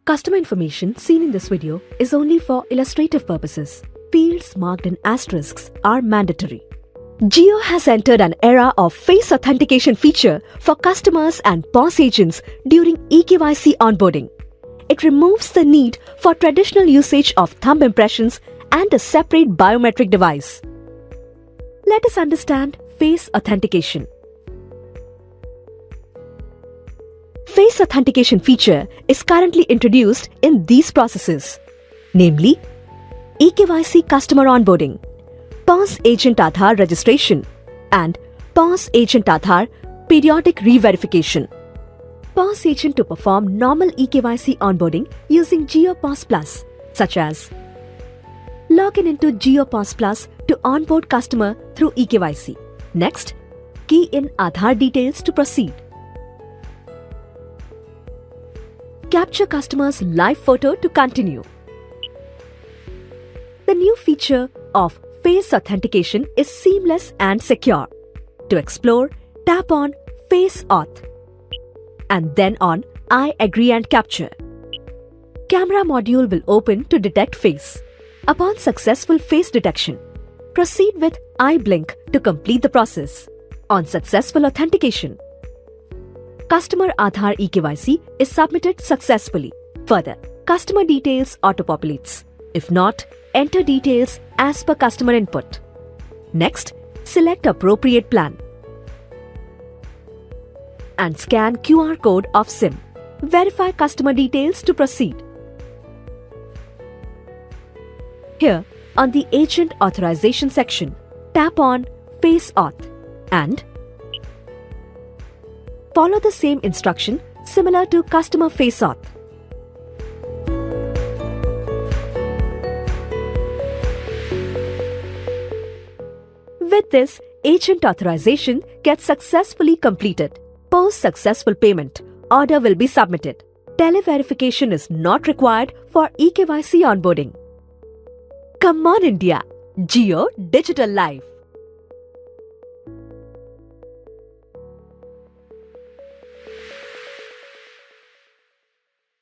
Customer information seen in this video is only for illustrative purposes. Fields marked in asterisks are mandatory. Jio has entered an era of face authentication feature for customers and POS agents during eKYC onboarding. It removes the need for traditional usage of thumb impressions and a separate biometric device. Let us understand face authentication. Face authentication feature is currently introduced in these processes, namely eKYC customer onboarding, POS agent Aadhaar registration, and POS agent Aadhaar periodic re-verification. POS agent to perform normal eKYC onboarding using Jio POS Plus, such as login into Jio POS Plus to onboard customer through eKYC. Next, key in Aadhaar details to proceed. Capture customer's live photo to continue. The new feature of face authentication is seamless and secure. To explore, tap on Face Auth and then on I agree and capture. Camera module will open to detect face. Upon successful face detection, proceed with I blink to complete the process. On successful authentication, Customer Aadhaar eKYC is submitted successfully. Further, customer details auto-populates. If not, enter details as per customer input. Next, select appropriate plan and scan QR code of SIM. Verify customer details to proceed. Here, on the Agent Authorization section, tap on Face Auth and follow the same instruction similar to Customer Face Auth. With this, agent authorization gets successfully completed. Post successful payment, order will be submitted. Tele-verification is not required for eKYC onboarding. Come on India, Jio Digital Life.